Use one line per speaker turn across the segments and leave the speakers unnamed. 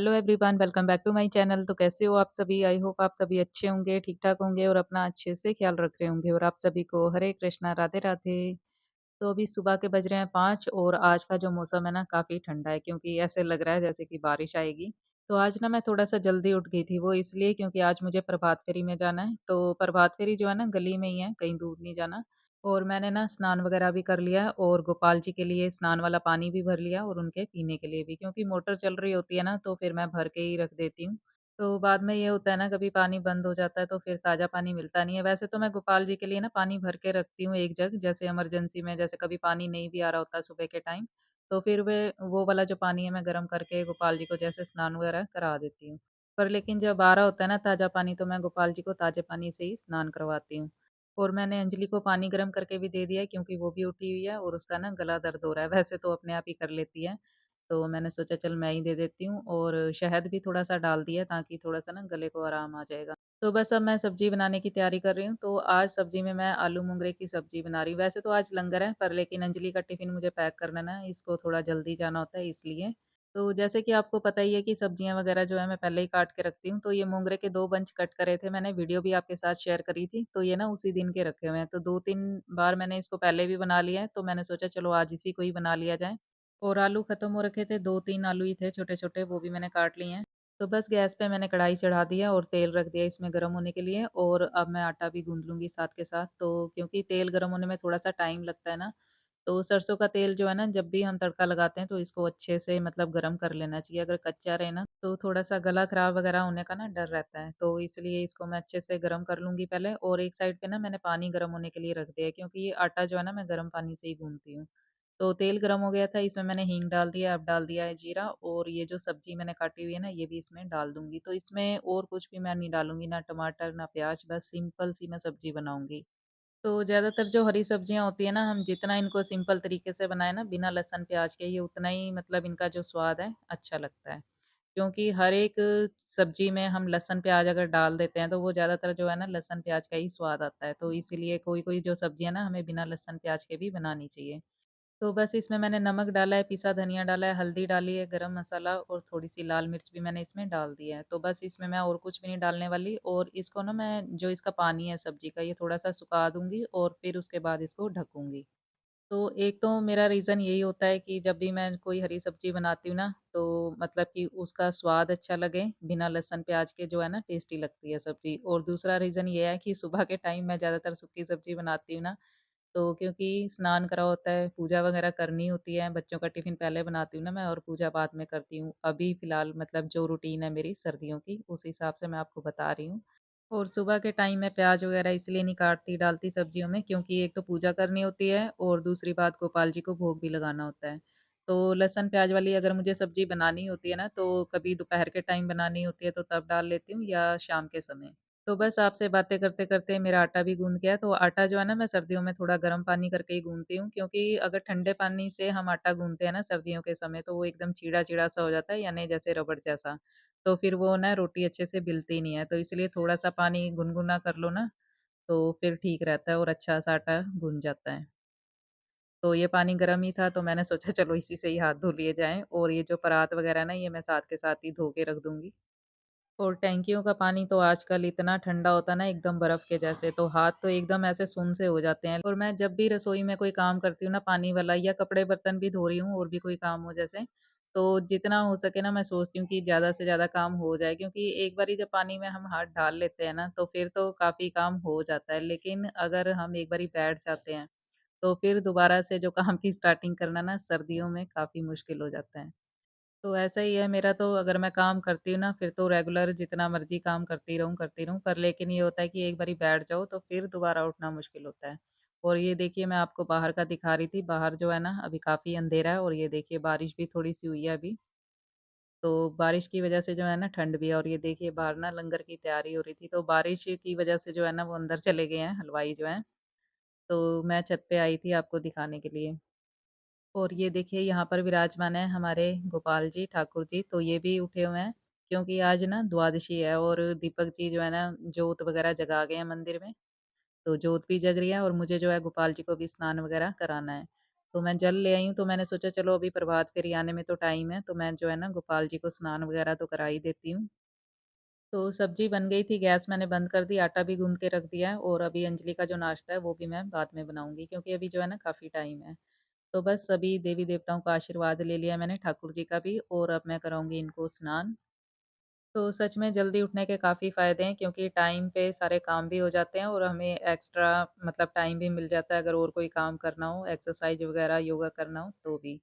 Hello everyone, welcome back to my channel. तो कैसे हो आप सभी? आई होप आप सभी अच्छे होंगे, ठीक-ठाक होंगे और अपना अच्छे से ख्याल रख रहे होंगे और आप सभी को हरे कृष्णा, राधे-राधे। तो अभी सुबह के बज रहे हैं 5 और आज का जो मौसम है ना काफ़ी ठंडा है क्योंकि ऐसे लग रहा है जैसे कि बारिश आएगी। तो आज ना मैं थोड़ा-सा जल्दी उठ गई थी, वो इसलिए क्योंकि आज मुझे प्रभात फेरी में जाना है। तो प्रभात फेरी जो है ना गली में ही है, कहीं दूर नहीं जाना। और मैंने ना स्नान वगैरह भी कर लिया है और गोपाल जी के लिए स्नान वाला पानी भी भर लिया और उनके पीने के लिए भी क्योंकि मोटर चल रही होती है ना तो फिर मैं भर के ही रख देती हूँ। तो बाद में ये होता है ना कभी पानी बंद हो जाता है तो फिर ताज़ा पानी मिलता नहीं है। वैसे तो मैं गोपाल जी के लिए ना पानी भर के रखती हूँ 1 जग, जैसे इमरजेंसी में जैसे कभी पानी नहीं भी आ रहा होता सुबह के टाइम, तो फिर वे वो वाला जो पानी है मैं गरम करके गोपाल जी को जैसे स्नान वगैरह करा देती हूँ। पर लेकिन जब आ रहा होता है ना ताज़ा पानी तो मैं गोपाल जी को ताज़े पानी से ही स्नान करवाती हूँ। और मैंने अंजलि को पानी गरम करके भी दे दिया है क्योंकि वो भी उठी हुई है और उसका ना गला दर्द हो रहा है। वैसे तो अपने आप ही कर लेती है, तो मैंने सोचा चल मैं ही दे देती हूँ और शहद भी थोड़ा-सा डाल दिया ताकि थोड़ा-सा ना गले को आराम आ जाएगा। तो बस अब मैं सब्ज़ी बनाने की तैयारी कर रही हूँ, तो आज सब्ज़ी में मैं आलू मोंगरे की सब्ज़ी बना रही हूँ। वैसे तो आज लंगर है पर लेकिन अंजलि का टिफ़िन मुझे पैक करना ना, इसको थोड़ा जल्दी जाना होता है इसलिए। तो जैसे कि आपको पता ही है कि सब्जियाँ वग़ैरह जो है मैं पहले ही काट के रखती हूँ, तो ये मोंगरे के 2 बंच कट करे थे मैंने, वीडियो भी आपके साथ शेयर करी थी, तो ये ना उसी दिन के रखे हुए हैं। तो 2-3 बार मैंने इसको पहले भी बना लिया है, तो मैंने सोचा चलो आज इसी को ही बना लिया जाए। और आलू खत्म हो रखे थे, 2-3 आलू ही थे छोटे-छोटे, वो भी मैंने काट लिए हैं। तो बस गैस पे मैंने कढ़ाई चढ़ा दिया और तेल रख दिया इसमें गरम होने के लिए और अब मैं आटा भी गूँध लूँगी साथ के साथ। तो क्योंकि तेल गरम होने में थोड़ा-सा टाइम लगता है ना, तो सरसों का तेल जो है ना जब भी हम तड़का लगाते हैं तो इसको अच्छे से मतलब गरम कर लेना चाहिए। अगर कच्चा रहे ना तो थोड़ा-सा गला खराब वगैरह होने का ना डर रहता है। तो इसलिए इसको मैं अच्छे से गरम कर लूँगी पहले और एक साइड पे ना मैंने पानी गरम होने के लिए रख दिया है क्योंकि ये आटा जो है ना मैं गरम पानी से ही गूँथती हूँ। तो तेल गरम हो गया था, इसमें मैंने हींग डाल दिया, अब डाल दिया है जीरा और ये जो सब्ज़ी मैंने काटी हुई है ना, ये भी इसमें डाल दूँगी। तो इसमें और कुछ भी मैं नहीं डालूँगी, ना टमाटर, ना प्याज़, बस सिंपल सी मैं सब्ज़ी बनाऊँगी। तो ज़्यादातर जो हरी सब्जियाँ होती हैं ना, हम जितना इनको सिंपल तरीके से बनाएँ ना, बिना लहसुन प्याज़ के, ये उतना ही मतलब इनका जो स्वाद है, अच्छा लगता है। क्योंकि हर एक सब्ज़ी में हम लहसुन प्याज़ अगर डाल देते हैं, तो वो ज़्यादातर जो है ना, लहसुन प्याज़ का ही स्वाद आता है। तो इसीलिए कोई-कोई जो सब्ज़ियाँ ना, हमें बिना लहसुन प्याज़ के भी बनानी चाहिए। तो बस इसमें मैंने नमक डाला है, पिसा धनिया डाला है, हल्दी डाली है, गरम मसाला और थोड़ी-सी लाल मिर्च भी मैंने इसमें डाल दी है। तो बस इसमें मैं और कुछ भी नहीं डालने वाली और इसको ना मैं जो इसका पानी है सब्ज़ी का, ये थोड़ा-सा सुखा दूँगी और फिर उसके बाद इसको ढकूँगी। तो एक तो मेरा रीज़न यही होता है कि जब भी मैं कोई हरी सब्ज़ी बनाती हूँ ना, तो मतलब कि उसका स्वाद अच्छा लगे, बिना लहसुन प्याज़ के जो है ना टेस्टी लगती है सब्ज़ी। और दूसरा रीज़न ये है कि सुबह के टाइम मैं ज़्यादातर सूखी सब्ज़ी बनाती हूँ ना, तो क्योंकि स्नान करा होता है, पूजा वगैरह करनी होती है, बच्चों का टिफ़िन पहले बनाती हूँ ना मैं और पूजा बाद में करती हूँ। अभी फ़िलहाल मतलब जो रूटीन है मेरी सर्दियों की, उस हिसाब से मैं आपको बता रही हूँ। और सुबह के टाइम में प्याज़ वगैरह इसलिए नहीं काटती, डालती सब्जियों में क्योंकि एक तो पूजा करनी होती है और दूसरी बात गोपाल जी को भोग भी लगाना होता है। तो लहसुन प्याज़ वाली अगर मुझे सब्ज़ी बनानी होती है ना, तो कभी दोपहर के टाइम बनानी होती है तो तब डाल लेती हूँ या शाम के समय। तो बस आपसे बातें करते-करते मेरा आटा भी गूँध गया, तो आटा जो है ना मैं सर्दियों में थोड़ा गर्म पानी करके ही गूँथती हूँ क्योंकि अगर ठंडे पानी से हम आटा गूँथते हैं ना सर्दियों के समय तो वो एकदम चीड़ा-चीड़ा सा हो जाता है यानी जैसे रबड़ जैसा। तो फिर वो ना रोटी अच्छे से बिलती नहीं है, तो इसलिए थोड़ा-सा पानी गुनगुना कर लो ना, तो फिर ठीक रहता है और अच्छा-सा आटा गूँथ जाता है। तो ये पानी गर्म ही था, तो मैंने सोचा चलो इसी से ही हाथ धो लिए जाएँ और ये जो परात वगैरह है ना, ये मैं साथ के साथ ही धो के रख दूँगी। और टैंकियों का पानी तो आजकल इतना ठंडा होता है ना एकदम बर्फ़ के जैसे, तो हाथ तो एकदम ऐसे सुन्न से हो जाते हैं। और मैं जब भी रसोई में कोई काम करती हूँ ना पानी वाला या कपड़े-बर्तन भी धो रही हूँ और भी कोई काम हो जैसे, तो जितना हो सके ना मैं सोचती हूँ कि ज़्यादा से ज़्यादा काम हो जाए क्योंकि एक बारी जब पानी में हम हाथ डाल लेते हैं ना, तो फिर तो काफ़ी काम हो जाता है। लेकिन अगर हम एक बारी बैठ जाते हैं, तो फिर दोबारा से जो काम की स्टार्टिंग करना ना सर्दियों में काफ़ी मुश्किल हो जाता है। तो ऐसा ही है मेरा तो अगर मैं काम करती हूँ ना फिर तो रेगुलर जितना मर्ज़ी काम करती रहूँ पर लेकिन ये होता है कि एक बारी बैठ जाओ तो फिर दोबारा उठना मुश्किल होता है। और ये देखिए मैं आपको बाहर का दिखा रही थी, बाहर जो है ना अभी काफ़ी अंधेरा है और ये देखिए बारिश भी थोड़ी-सी हुई है अभी। तो बारिश की वज़ह से जो है ना ठंड भी है और ये देखिए बाहर ना लंगर की तैयारी हो रही थी, तो बारिश की वज़ह से जो है ना वो अंदर चले गए हैं हलवाई जो हैं। तो मैं छत पे आई थी आपको दिखाने के लिए। और ये देखिए यहाँ पर विराजमान है हमारे गोपाल जी, ठाकुर जी, तो ये भी उठे हुए हैं, क्योंकि आज ना द्वादशी है और दीपक जी जो है ना जोत वगैरह जगा गए हैं मंदिर में, तो जोत भी जग रही है और मुझे जो है गोपाल जी को भी स्नान वगैरह कराना है। तो मैं जल ले आई हूँ, तो मैंने सोचा चलो अभी प्रभात फेरी आने में तो टाइम है, तो मैं जो है ना गोपाल जी को स्नान वगैरह तो करा ही देती हूँ। तो सब्ज़ी बन गई थी, गैस मैंने बंद कर दी, आटा भी गूँध के रख दिया है और अभी अंजलि का जो नाश्ता है वो भी मैं बाद में बनाऊँगी क्योंकि अभी जो है ना काफ़ी टाइम है। तो बस सभी देवी-देवताओं का आशीर्वाद ले लिया मैंने, ठाकुर जी का भी और अब मैं कराऊँगी इनको स्नान। तो सच में जल्दी उठने के काफ़ी फ़ायदे हैं क्योंकि टाइम पे सारे काम भी हो जाते हैं और हमें एक्स्ट्रा मतलब टाइम भी मिल जाता है अगर और कोई काम करना हो, एक्सरसाइज़ वग़ैरह योगा करना हो तो भी।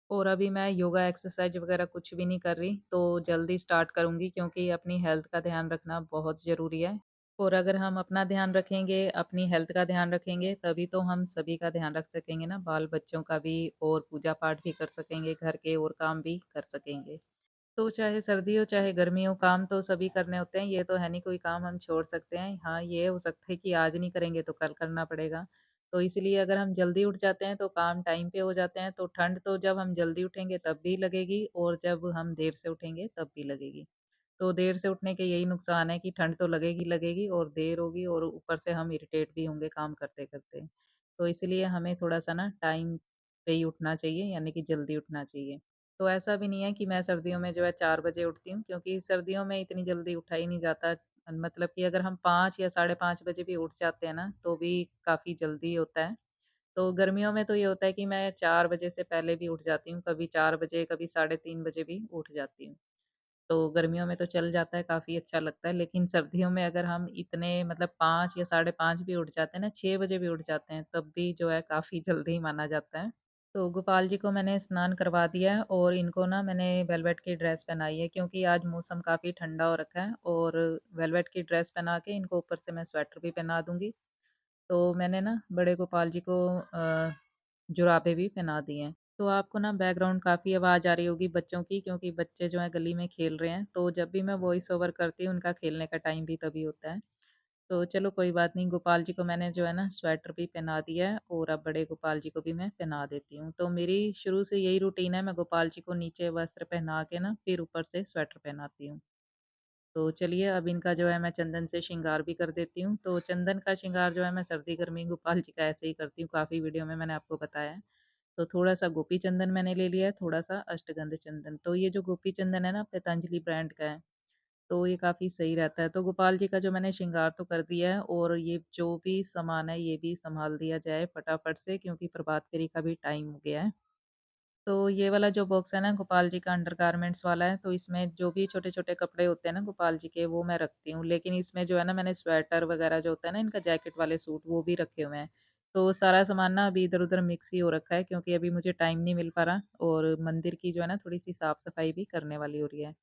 और अभी मैं योगा एक्सरसाइज़ वग़ैरह कुछ भी नहीं कर रही, तो जल्दी स्टार्ट करूँगी क्योंकि अपनी हेल्थ का ध्यान रखना बहुत ज़रूरी है। और अगर हम अपना ध्यान रखेंगे, अपनी हेल्थ का ध्यान रखेंगे, तभी तो हम सभी का ध्यान रख सकेंगे ना, बाल-बच्चों का भी और पूजा-पाठ भी कर सकेंगे, घर के और काम भी कर सकेंगे। तो चाहे सर्दी हो, चाहे गर्मी हो, काम तो सभी करने होते हैं, ये तो है नहीं कोई काम हम छोड़ सकते हैं। हाँ, ये हो सकता है कि आज नहीं करेंगे तो कल करना पड़ेगा। तो इसलिए अगर हम जल्दी उठ जाते हैं तो काम टाइम पे हो जाते हैं, तो ठंड तो जब हम जल्दी उठेंगे तब भी लगेगी और जब हम देर से उठेंगे तब भी लगेगी। तो देर से उठने के यही नुकसान है कि ठंड तो लगेगी लगेगी और देर होगी और ऊपर से हम इरिटेट भी होंगे काम करते-करते। तो इसलिए हमें थोड़ा-सा ना टाइम पे ही उठना चाहिए यानी कि जल्दी उठना चाहिए। तो ऐसा भी नहीं है कि मैं सर्दियों में जो है 4 बजे उठती हूँ क्योंकि सर्दियों में इतनी जल्दी उठा ही नहीं जाता। मतलब कि अगर हम 5 या साढ़े 5 बजे भी उठ जाते हैं ना, तो भी काफ़ी जल्दी होता है। तो गर्मियों में तो ये होता है कि मैं 4 बजे से पहले भी उठ जाती हूँ, कभी 4 बजे, कभी साढ़े 3 बजे भी उठ जाती हूँ। तो गर्मियों में तो चल जाता है, काफ़ी अच्छा लगता है, लेकिन सर्दियों में अगर हम इतने मतलब 5 या साढ़े 5 भी उठ जाते हैं ना, 6 बजे भी उठ जाते हैं, तब भी जो है काफ़ी जल्दी माना जाता है। तो गोपाल जी को मैंने स्नान करवा दिया है और इनको ना मैंने वेलवेट की ड्रेस पहनाई है क्योंकि आज मौसम काफ़ी ठंडा हो रखा है और वेलवेट की ड्रेस पहना के इनको ऊपर से मैं स्वेटर भी पहना दूँगी। तो मैंने ना बड़े गोपाल जी को जुराबें भी पहना दी हैं। तो आपको ना बैकग्राउंड काफ़ी आवाज़ आ रही होगी बच्चों की क्योंकि बच्चे जो हैं गली में खेल रहे हैं, तो जब भी मैं वॉइस ओवर करती हूँ उनका खेलने का टाइम भी तभी होता है। तो चलो कोई बात नहीं, गोपाल जी को मैंने जो है ना स्वेटर भी पहना दिया है और अब बड़े गोपाल जी को भी मैं पहना देती हूँ। तो मेरी शुरू से यही रूटीन है, मैं गोपाल जी को नीचे वस्त्र पहना के ना फिर ऊपर से स्वेटर पहनाती हूँ। तो चलिए अब इनका जो है मैं चंदन से श्रृंगार भी कर देती हूँ। तो चंदन का श्रृंगार जो है मैं सर्दी-गर्मी गोपाल जी का ऐसे ही करती हूँ, काफ़ी वीडियो में मैंने आपको बताया है। तो थोड़ा-सा गोपी चंदन मैंने ले लिया है, थोड़ा-सा अष्टगंध चंदन। तो ये जो गोपी चंदन है ना पतंजलि ब्रांड का है, तो ये काफ़ी सही रहता है। तो गोपाल जी का जो मैंने श्रृंगार तो कर दिया है और ये जो भी सामान है ये भी सँभाल दिया जाए फटाफट से क्योंकि प्रभात फेरी का भी टाइम हो गया है। तो ये वाला जो बॉक्स है ना गोपाल जी का अंडरगारमेंट्स वाला है, तो इसमें जो भी छोटे-छोटे कपड़े होते हैं ना गोपाल जी के वो मैं रखती हूँ। लेकिन इसमें जो है ना मैंने स्वेटर वगैरह जो होता है ना इनका जैकेट वाले सूट वो भी रखे हुए हैं। तो सारा सामान ना अभी इधर-उधर मिक्स ही हो रखा है क्योंकि अभी मुझे टाइम नहीं मिल पा रहा और मंदिर की जो है ना थोड़ी-सी साफ-सफाई भी करने वाली हो रही है।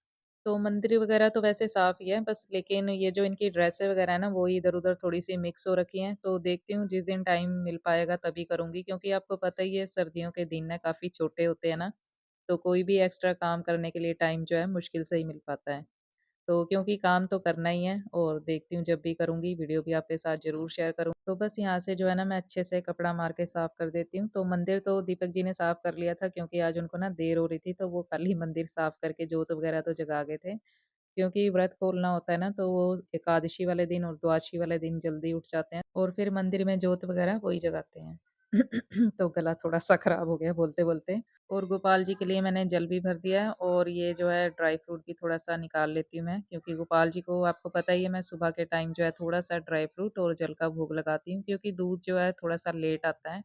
तो मंदिर वगैरह तो वैसे साफ़ ही है, बस लेकिन ये जो इनकी ड्रेसें वगैरह है ना, वो इधर-उधर थोड़ी-सी मिक्स हो रखी हैं, तो देखती हूँ जिस दिन टाइम मिल पाएगा तभी करूँगी क्योंकि आपको पता ही है सर्दियों के दिन ना काफ़ी छोटे होते हैं ना, तो कोई भी एक्स्ट्रा काम करने के लिए टाइम जो है मुश्किल से ही मिल पाता है। तो क्योंकि काम तो करना ही है और देखती हूँ जब भी करूँगी वीडियो भी आपके साथ ज़रूर शेयर करूँ। तो बस यहाँ से जो है ना मैं अच्छे से कपड़ा मार के साफ़ कर देती हूँ। तो मंदिर तो दीपक जी ने साफ़ कर लिया था क्योंकि आज उनको ना देर हो रही थी तो वो कल ही मंदिर साफ़ करके जोत वगैरह तो जगा गए थे। क्योंकि व्रत खोलना होता है ना तो वो एकादशी वाले दिन और द्वादशी वाले दिन जल्दी उठ जाते हैं और फिर मंदिर में जोत वगैरह वही जगाते हैं। तो गला थोड़ा-सा खराब हो गया बोलते-बोलते। और गोपाल जी के लिए मैंने जल भी भर दिया है और ये जो है ड्राई फ्रूट भी थोड़ा-सा निकाल लेती हूँ मैं क्योंकि गोपाल जी को आपको पता ही है मैं सुबह के टाइम जो है थोड़ा-सा ड्राई फ्रूट और जल का भोग लगाती हूँ क्योंकि दूध जो है थोड़ा-सा लेट आता है।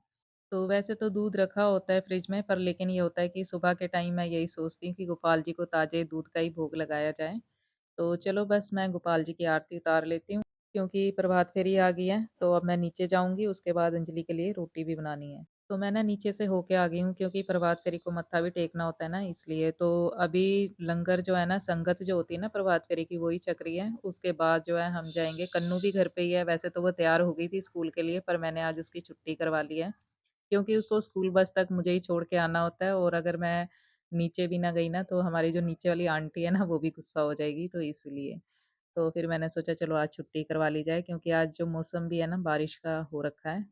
तो वैसे तो दूध रखा होता है फ्रिज में पर लेकिन ये होता है कि सुबह के टाइम मैं यही सोचती हूँ कि गोपाल जी को ताज़े दूध का ही भोग लगाया जाए। तो चलो बस मैं गोपाल जी की आरती उतार लेती हूँ, क्योंकि प्रभात फेरी आ गई है, तो अब मैं नीचे जाऊँगी, उसके बाद अंजलि के लिए रोटी भी बनानी है। तो मैं ना नीचे से होके आ गई हूँ क्योंकि प्रभात फेरी को मत्था भी टेकना होता है ना इसलिए। तो अभी लंगर जो है ना संगत जो होती है ना प्रभात फेरी की वही छक रही है, उसके बाद जो है हम जाएँगे। कन्नू भी घर पे ही है, वैसे तो वो तैयार हो गई थी स्कूल के लिए पर मैंने आज उसकी छुट्टी करवा ली है। क्योंकि उसको स्कूल बस तक मुझे ही छोड़ के आना होता है और अगर मैं नीचे भी ना गई ना तो हमारी जो नीचे वाली आंटी है ना वो भी गुस्सा हो जाएगी तो इसलिए। तो फिर मैंने सोचा चलो आज छुट्टी करवा ली जाए क्योंकि आज जो मौसम भी है ना बारिश का हो रखा है।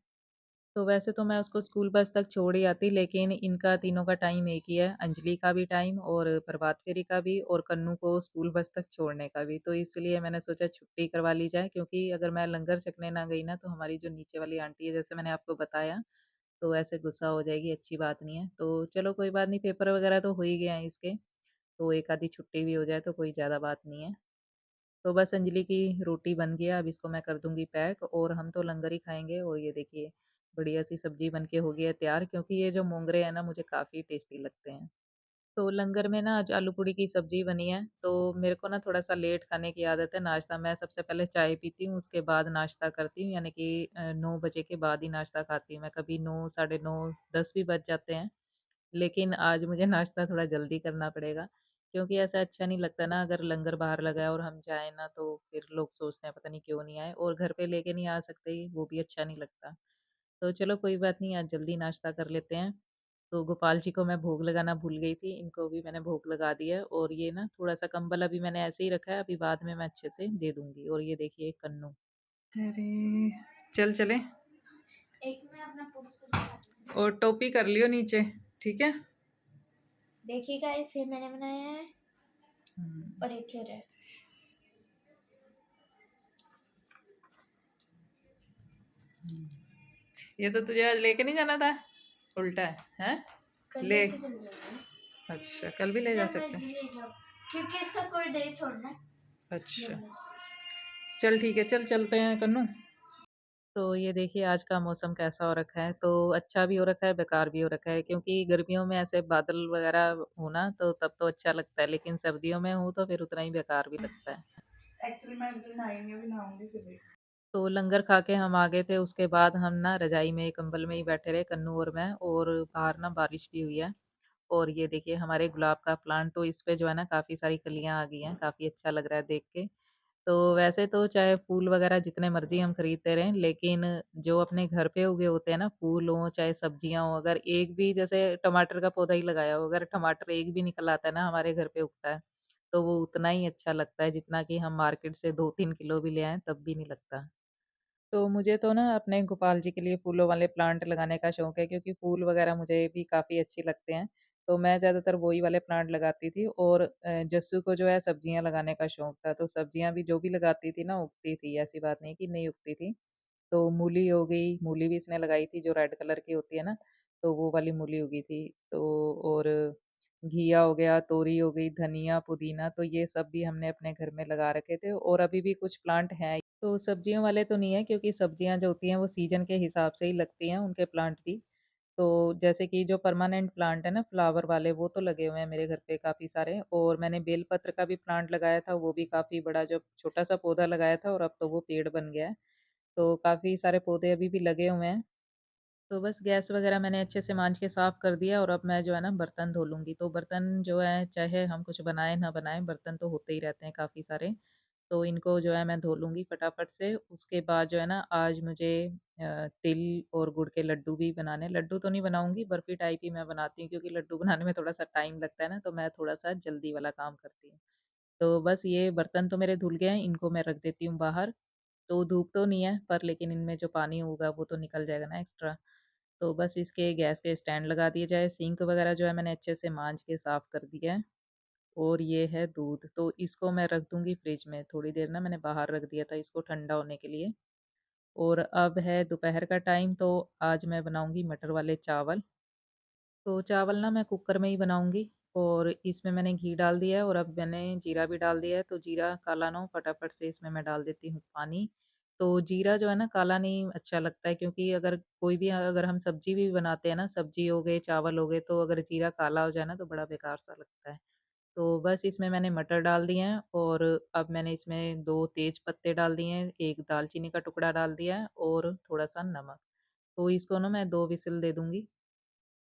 तो वैसे तो मैं उसको स्कूल बस तक छोड़ ही आती लेकिन इनका तीनों का टाइम एक ही है, अंजलि का भी टाइम और प्रभात फेरी का भी और कन्नू को स्कूल बस तक छोड़ने का भी। तो इसलिए मैंने सोचा छुट्टी करवा ली जाए क्योंकि अगर मैं लंगर छकने ना गई ना तो हमारी जो नीचे वाली आंटी है जैसे मैंने आपको बताया तो ऐसे गुस्सा हो जाएगी, अच्छी बात नहीं है। तो चलो कोई बात नहीं, पेपर वगैरह तो हो ही गए हैं इसके, तो एक आधी छुट्टी भी हो जाए तो कोई ज़्यादा बात नहीं है। तो बस अंजलि की रोटी बन गया, अब इसको मैं कर दूँगी पैक और हम तो लंगर ही खाएँगे। और ये देखिए बढ़िया-सी सब्ज़ी बन के हो गई है तैयार, क्योंकि ये जो मोंगरे हैं ना मुझे काफ़ी टेस्टी लगते हैं। तो लंगर में ना आज आलू पूड़ी की सब्ज़ी बनी है, तो मेरे को ना थोड़ा-सा लेट खाने की आदत है नाश्ता। मैं सबसे पहले चाय पीती हूँ, उसके बाद नाश्ता करती हूँ, यानी कि 9 बजे के बाद ही नाश्ता खाती हूँ मैं। कभी 9, साढ़े 9, 10 भी बज जाते हैं। लेकिन आज मुझे नाश्ता थोड़ा जल्दी करना पड़ेगा, क्योंकि ऐसा अच्छा नहीं लगता ना अगर लंगर बाहर लगा है और हम जाएँ ना तो फिर लोग सोचते हैं पता नहीं क्यों नहीं आए, और घर पे लेके नहीं आ सकते, वो भी अच्छा नहीं लगता। तो चलो कोई बात नहीं, आज जल्दी नाश्ता कर लेते हैं। तो गोपाल जी को मैं भोग लगाना भूल गई थी, इनको भी मैंने भोग लगा दिया है। और ये ना थोड़ा-सा कंबल अभी मैंने ऐसे ही रखा है, अभी बाद में मैं अच्छे से दे दूँगी। और ये देखिए कन्नू। अरे! चल चलें? एक मैं अपना पुस्तक और टोपी कर लियो नीचे, ठीक है?
देखिए गाइस, ये मैंने बनाया है
हुँ।
और एक और है।
ये तो तुझे आज लेके नहीं जाना था? उल्टा है, हैं?
कल
ले
लेके चले जाऊंगा
अच्छा, कल भी ले जा
जब
सकते हैं?
मर्जी ले जाओ, क्योंकि इसका कोई डेट थोड़ा ना
अच्छा,
जब मर्जी।
चल ठीक है, चल चलते हैं कन्नू। तो ये देखिए आज का मौसम कैसा हो रखा है, तो अच्छा भी हो रखा है, बेकार भी हो रखा है, क्योंकि गर्मियों में ऐसे बादल वगैरह हो ना तो तब तो अच्छा लगता है, लेकिन सर्दियों में हो तो फिर उतना ही बेकार भी लगता है।
एक्चुअली मैं एक दिन नहाएंगे भी नहाऊंगी फिर भी।
तो लंगर खा के हम आ गए थे, उसके बाद हम ना रज़ाई में, कंबल में ही बैठे रहे कन्नू और मैं, और बाहर ना बारिश भी हुई है। और ये देखिए हमारे गुलाब का प्लांट, तो इस पे जो है ना काफ़ी सारी कलियाँ आ गई हैं, काफ़ी अच्छा लग रहा है देख के। तो वैसे तो चाहे फूल वगैरह जितने मर्ज़ी हम खरीदते रहें, लेकिन जो अपने घर पे उगे होते हैं ना, फूल हों चाहे सब्जियाँ हों, अगर एक भी जैसे टमाटर का पौधा ही लगाया हो, अगर टमाटर एक भी निकल आता है ना हमारे घर पे उगता है, तो वो उतना ही अच्छा लगता है जितना कि हम मार्केट से 2-3 किलो भी ले आएँ तब भी नहीं लगता। तो मुझे तो ना अपने गोपाल जी के लिए फूलों वाले प्लांट लगाने का शौक है, क्योंकि फूल वगैरह मुझे भी काफ़ी अच्छे लगते हैं। तो मैं ज़्यादातर वही वाले प्लांट लगाती थी, और जस्सू को जो है सब्जियाँ लगाने का शौक था, तो सब्जियाँ भी जो भी लगाती थी ना उगती थी, ऐसी बात नहीं कि नहीं उगती थी। तो मूली हो गई, मूली भी इसने लगाई थी जो रेड कलर की होती है ना, तो वो वाली मूली उगी थी। तो और घिया हो गया, तोरी हो गई, धनिया, पुदीना, तो ये सब भी हमने अपने घर में लगा रखे थे, और अभी भी कुछ प्लांट हैं। तो सब्जियों वाले तो नहीं है, क्योंकि सब्जियाँ जो होती हैं वो सीज़न के हिसाब से ही लगती हैं, उनके प्लांट भी। तो जैसे कि जो परमानेंट प्लांट है ना फ्लावर वाले, वो तो लगे हुए हैं मेरे घर पे काफ़ी सारे, और मैंने बेलपत्र का भी प्लांट लगाया था, वो भी काफ़ी बड़ा, जो छोटा-सा पौधा लगाया था और अब तो वो पेड़ बन गया है। तो काफ़ी सारे पौधे अभी भी लगे हुए हैं। तो बस गैस वगैरह मैंने अच्छे से मांज के साफ़ कर दिया, और अब मैं जो है ना बर्तन धो लूँगी। तो बर्तन जो है चाहे हम कुछ बनाएँ ना बनाएँ, बर्तन तो होते ही रहते हैं काफ़ी सारे। तो इनको जो है मैं धो लूँगी फटाफट से। उसके बाद जो है ना आज मुझे तिल और गुड़ के लड्डू भी बनाने हैं। लड्डू तो नहीं बनाऊँगी, बर्फ़ी टाइप ही मैं बनाती हूँ, क्योंकि लड्डू बनाने में थोड़ा-सा टाइम लगता है ना, तो मैं थोड़ा-सा जल्दी वाला काम करती हूँ। तो बस ये बर्तन तो मेरे धुल गए हैं, इनको मैं रख देती हूँ बाहर। तो धूप तो नहीं है, पर लेकिन इनमें जो पानी होगा वो तो निकल जाएगा ना एक्स्ट्रा। तो बस इसके गैस के स्टैंड लगा दिए जाए, सिंक वगैरह जो है मैंने अच्छे से मांज के साफ़ कर दिया है। और ये है दूध, तो इसको मैं रख दूँगी फ्रिज में, थोड़ी देर ना मैंने बाहर रख दिया था इसको ठंडा होने के लिए। और अब है दोपहर का टाइम, तो आज मैं बनाऊँगी मटर वाले चावल। तो चावल ना मैं कुकर में ही बनाऊँगी, और इसमें मैंने घी डाल दिया है, और अब मैंने जीरा भी डाल दिया है, तो जीरा काला ना हो, फटाफट से इसमें मैं डाल देती हूँ पानी। तो जीरा जो है ना काला नहीं अच्छा लगता है, क्योंकि अगर कोई भी, अगर हम सब्ज़ी भी बनाते हैं ना, सब्ज़ी हो गए, चावल हो गए, तो अगर जीरा काला हो जाए ना तो बड़ा बेकार-सा लगता है। तो बस इसमें मैंने मटर डाल दिए हैं, और अब मैंने इसमें 2 तेज़ पत्ते डाल दिए हैं, 1 दालचीनी का टुकड़ा डाल दिया है, और थोड़ा-सा नमक। तो इसको ना मैं 2 विसिल दे दूँगी।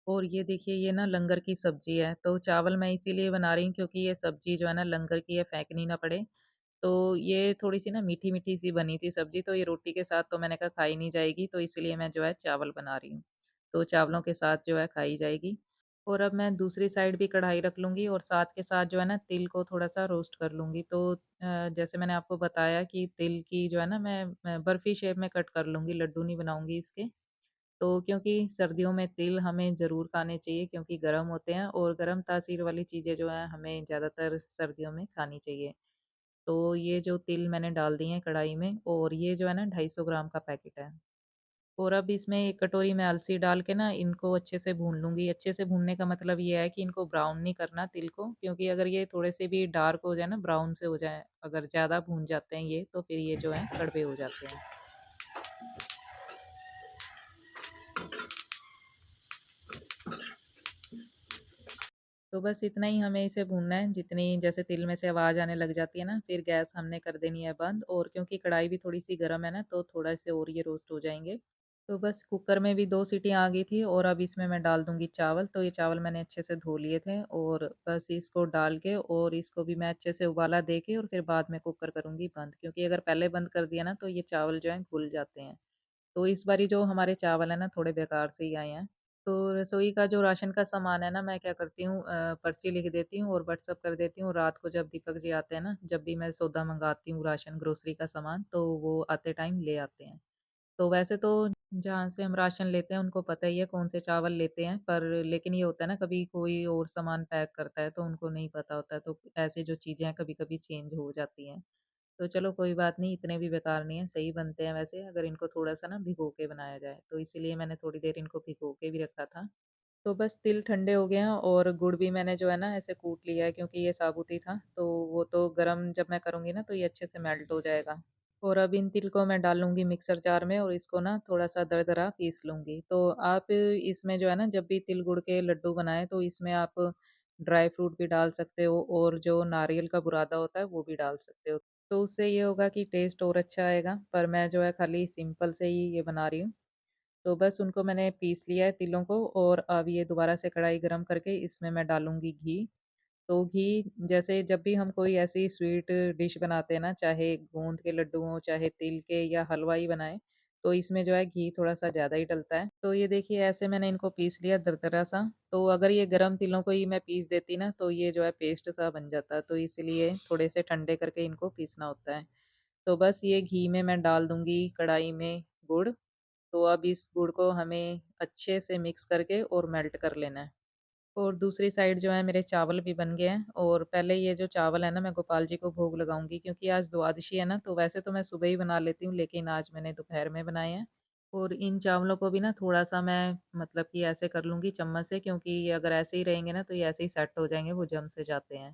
और ये देखिए ये ना लंगर की सब्ज़ी है, तो चावल मैं इसीलिए बना रही हूँ, क्योंकि ये सब्ज़ी जो है ना लंगर की है, फेंकनी ना पड़े। तो ये थोड़ी-सी ना मीठी-मीठी सी बनी थी सब्ज़ी, तो ये रोटी के साथ तो मैंने कहा खाई नहीं जाएगी, तो इसलिए मैं जो है चावल बना रही हूँ। तो चावलों के साथ जो है खाई जाएगी। और अब मैं दूसरी साइड भी कढ़ाई रख लूँगी, और साथ के साथ जो है ना तिल को थोड़ा-सा रोस्ट कर लूँगी। तो जैसे मैंने आपको बताया कि तिल की जो है ना मैं बर्फ़ी शेप में कट कर लूँगी, लड्डू नहीं बनाऊँगी इसके। तो क्योंकि सर्दियों में तिल हमें ज़रूर खाने चाहिए, क्योंकि गर्म होते हैं, और गर्म तासीर वाली चीज़ें जो हैं हमें ज़्यादातर सर्दियों में खानी चाहिए। तो ये जो तिल मैंने डाल दिए हैं कढ़ाई में, और ये जो है ना 250 ग्राम का पैकेट है। और अब इसमें 1 कटोरी मैं अलसी डाल के ना इनको अच्छे से भून लूँगी। अच्छे से भूनने का मतलब ये है कि इनको ब्राउन नहीं करना तिल को, क्योंकि अगर ये थोड़े से भी डार्क हो जाए ना, ब्राउन से हो जाएँ, अगर ज़्यादा भून जाते हैं ये, तो फिर ये जो है कड़वे हो जाते हैं। तो बस इतना ही हमें इसे भूनना है, जितनी जैसे तिल में से आवाज़ आने लग जाती है ना, फिर गैस हमने कर देनी है बंद, और क्योंकि कढ़ाई भी थोड़ी-सी गरम है ना, तो थोड़ा से और ये रोस्ट हो जाएँगे। तो बस कुकर में भी 2 सीटियाँ आ गई थी और अब इसमें मैं डाल दूँगी चावल। तो ये चावल मैंने अच्छे से धो लिए थे और बस इसको डाल के और इसको भी मैं अच्छे से उबाला दे के और फिर बाद में कुकर करूँगी बंद, क्योंकि अगर पहले बंद कर दिया ना, तो ये चावल जो हैं घुल जाते हैं। तो इस बारी जो हमारे चावल है ना, थोड़े बेकार से ही आए हैं। तो रसोई का जो राशन का सामान है ना, मैं क्या करती हूँ, पर्ची लिख देती हूँ और व्हाट्सएप कर देती हूँ। रात को जब दीपक जी आते हैं ना, जब भी मैं सौदा मँगाती हूँ राशन ग्रोसरी का सामान, तो वो आते टाइम ले आते हैं। तो वैसे तो जहाँ से हम राशन लेते हैं उनको पता ही है कौन से चावल लेते हैं, पर लेकिन ये होता है ना, कभी कोई और सामान पैक करता है तो उनको नहीं पता होता है, तो ऐसी जो चीज़ें हैं कभी-कभी चेंज हो जाती हैं। तो चलो कोई बात नहीं, इतने भी बेकार नहीं है, सही बनते हैं वैसे, अगर इनको थोड़ा-सा ना भिगो के बनाया जाए, तो इसीलिए मैंने थोड़ी देर इनको भिगो के भी रखा था। तो बस तिल ठंडे हो गए हैं और गुड़ भी मैंने जो है ना ऐसे कूट लिया है, क्योंकि ये साबुत ही था, तो वो तो गरम जब मैं करूँगी ना तो ये अच्छे से मेल्ट हो जाएगा। और अब इन तिल को मैं डाल लूँगी मिक्सर जार में और इसको ना थोड़ा-सा दरदरा पीस लूँगी। तो आप इसमें जो है ना, जब भी तिल गुड़ के लड्डू बनाएँ तो इसमें आप ड्राई फ्रूट भी डाल सकते हो और जो नारियल का बुरादा होता है वो भी डाल सकते हो। तो उससे ये होगा कि टेस्ट और अच्छा आएगा, पर मैं जो है खाली सिंपल से ही ये बना रही हूँ। तो बस उनको मैंने पीस लिया है तिलों को और अब ये दोबारा से कढ़ाई गरम करके इसमें मैं डालूँगी घी। तो घी, जैसे जब भी हम कोई ऐसी स्वीट डिश बनाते हैं ना, चाहे गोंद के लड्डू हों, चाहे तिल के या हलवा ही बनाएँ, तो इसमें जो है घी थोड़ा-सा ज़्यादा ही डलता है। तो ये देखिए ऐसे मैंने इनको पीस लिया दरदरा-सा, तो अगर ये गरम तिलों को ही मैं पीस देती ना, तो ये जो है पेस्ट सा बन जाता, तो इसलिए थोड़े से ठंडे करके इनको पीसना होता है। तो बस ये घी में मैं डाल दूँगी कढ़ाई में गुड़, तो अब इस गुड़ को हमें अच्छे से मिक्स करके और मेल्ट कर लेना है। और दूसरी साइड जो है मेरे चावल भी बन गए हैं और पहले ये जो चावल है ना, मैं गोपाल जी को भोग लगाऊँगी, क्योंकि आज द्वादशी है ना, तो वैसे तो मैं सुबह ही बना लेती हूँ, लेकिन आज मैंने दोपहर में बनाए हैं। और इन चावलों को भी ना थोड़ा-सा मैं मतलब कि ऐसे कर लूँगी चम्मच से, क्योंकि ये अगर ऐसे ही रहेंगे ना तो ये ऐसे ही सेट हो जाएँगे, वो जम से जाते हैं।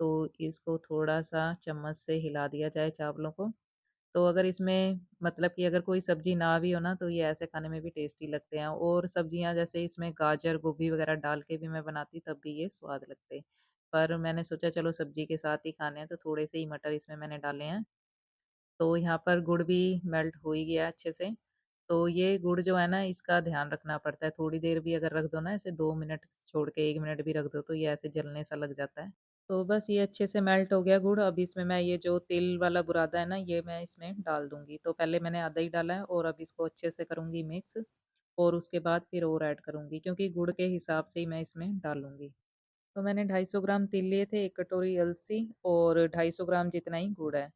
तो इसको थोड़ा-सा चम्मच से हिला दिया जाए चावलों को। तो अगर इसमें मतलब कि अगर कोई सब्ज़ी ना भी हो ना, तो ये ऐसे खाने में भी टेस्टी लगते हैं, और सब्ज़ियाँ जैसे इसमें गाजर, गोभी वग़ैरह डाल के भी मैं बनाती तब भी ये स्वाद लगते। पर मैंने सोचा चलो सब्ज़ी के साथ ही खाने हैं, तो थोड़े से ही मटर इसमें मैंने डाले हैं। तो यहाँ पर गुड़ भी मेल्ट हो ही गया अच्छे से। तो ये गुड़ जो है ना, इसका ध्यान रखना पड़ता है, थोड़ी देर भी अगर रख दो ना, ऐसे 2 मिनट छोड़ के 1 मिनट भी रख दो, तो ये ऐसे जलने सा लग जाता है। तो बस ये अच्छे से मेल्ट हो गया गुड़, अब इसमें मैं ये जो तिल वाला बुरादा है ना, ये मैं इसमें डाल दूँगी। तो पहले मैंने आधा ही डाला है और अब इसको अच्छे से करूँगी मिक्स, और उसके बाद फिर और ऐड करूँगी, क्योंकि गुड़ के हिसाब से ही मैं इसमें डालूँगी। तो मैंने 250 ग्राम तिल लिए थे, 1 कटोरी अलसी और 250 ग्राम जितना ही गुड़ है।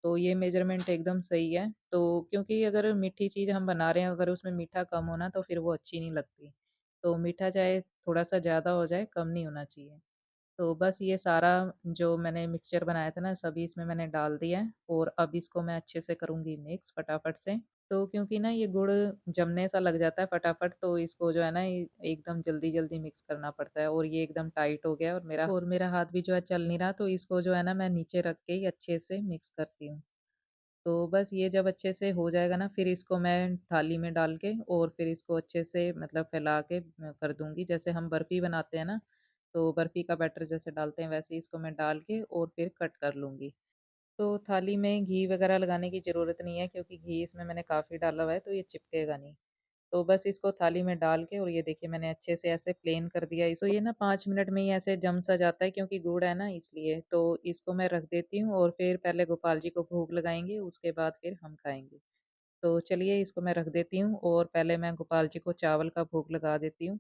तो ये मेज़रमेंट एकदम सही है। तो क्योंकि अगर मीठी चीज़ हम बना रहे हैं, अगर उसमें मीठा कम हो ना, तो फिर वो अच्छी नहीं लगती। तो मीठा चाहे थोड़ा-सा ज़्यादा हो जाए, कम नहीं होना चाहिए। तो बस ये सारा जो मैंने मिक्सचर बनाया था ना, सभी इसमें मैंने डाल दिया है और अब इसको मैं अच्छे से करूँगी मिक्स फटाफट से। तो क्योंकि ना ये गुड़ जमने सा लग जाता है फटाफट, तो इसको जो है ना एकदम जल्दी-जल्दी मिक्स करना पड़ता है, और ये एकदम टाइट हो गया है और मेरा हाथ भी जो है चल नहीं रहा, तो इसको जो है ना मैं नीचे रख के ही अच्छे से मिक्स करती हूँ। तो बस ये जब अच्छे से हो जाएगा ना, फिर इसको मैं थाली में डाल के और फिर इसको अच्छे से मतलब फैला के कर दूँगी। जैसे हम बर्फ़ी बनाते हैं ना, तो बर्फ़ी का बैटर जैसे डालते हैं, वैसे ही इसको मैं डाल के और फिर कट कर लूँगी। तो थाली में घी वगैरह लगाने की ज़रूरत नहीं है, क्योंकि घी इसमें मैंने काफ़ी डाला हुआ है, तो ये चिपकेगा नहीं। तो बस इसको थाली में डाल के और ये देखिए मैंने अच्छे से ऐसे प्लेन कर दिया इसको। तो ये ना 5 मिनट में ही ऐसे जम सा जाता है, क्योंकि गुड़ है ना इसलिए। तो इसको मैं रख देती हूँ और फिर पहले गोपाल जी को भोग लगाएँगे, उसके बाद फिर हम खाएँगे। तो चलिए इसको मैं रख देती हूँ और पहले मैं गोपाल जी को चावल का भोग लगा देती हूँ।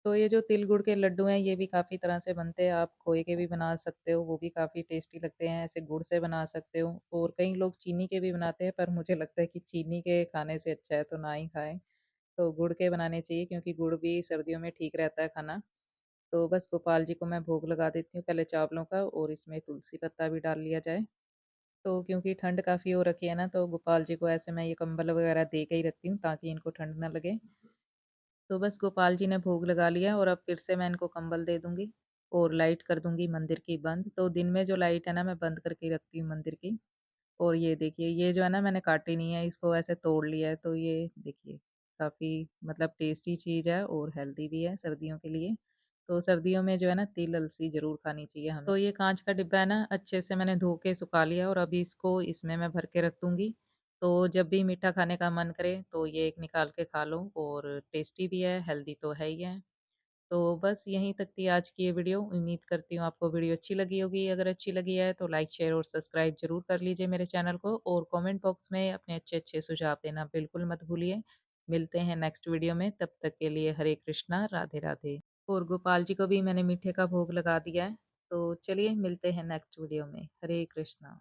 तो ये जो तिल गुड़ के लड्डू हैं, ये भी काफ़ी तरह से बनते हैं। आप खोए के भी बना सकते हो, वो भी काफ़ी टेस्टी लगते हैं। ऐसे गुड़ से बना सकते हो और कई लोग चीनी के भी बनाते हैं, पर मुझे लगता है कि चीनी के खाने से अच्छा है तो ना ही खाएँ। तो गुड़ के बनाने चाहिए, क्योंकि गुड़ भी सर्दियों में ठीक रहता है खाना। तो बस गोपाल जी को मैं भोग लगा देती हूँ पहले चावलों का, और इसमें तुलसी पत्ता भी डाल लिया जाए। तो क्योंकि ठंड काफ़ी हो रखी है ना, तो गोपाल जी को ऐसे मैं ये कंबल वगैरह दे के ही रखती हूँ ताकि इनको ठंड ना लगे। तो बस गोपाल जी ने भोग लगा लिया और अब फिर से मैं इनको कंबल दे दूँगी और लाइट कर दूँगी मंदिर की बंद। तो दिन में जो लाइट है ना मैं बंद करके रखती हूँ मंदिर की। और ये देखिए, ये जो है ना मैंने काटी नहीं है, इसको ऐसे तोड़ लिया है, तो ये देखिए काफ़ी मतलब टेस्टी चीज़ है और हेल्दी भी है सर्दियों के लिए। तो सर्दियों में जो है ना तिल अलसी ज़रूर खानी चाहिए हमें। तो ये काँच का डिब्बा है ना अच्छे से मैंने धो के सुखा लिया और अभी इसको इसमें मैं भर के रख दूँगी। तो जब भी मीठा खाने का मन करे तो ये एक निकाल के खा लो और टेस्टी भी है, हेल्दी तो है ही है। तो बस यहीं तक थी आज की ये वीडियो। उम्मीद करती हूँ आपको वीडियो अच्छी लगी होगी। अगर अच्छी लगी है तो लाइक, शेयर और सब्सक्राइब ज़रूर कर लीजिए मेरे चैनल को और कमेंट बॉक्स में अपने अच्छे-अच्छे सुझाव देना बिल्कुल मत भूलिए। मिलते हैं नेक्स्ट वीडियो में, तब तक के लिए हरे कृष्णा, राधे राधे। और गोपाल जी को भी मैंने मीठे का भोग लगा दिया है। तो चलिए मिलते हैं नेक्स्ट वीडियो में। हरे कृष्णा।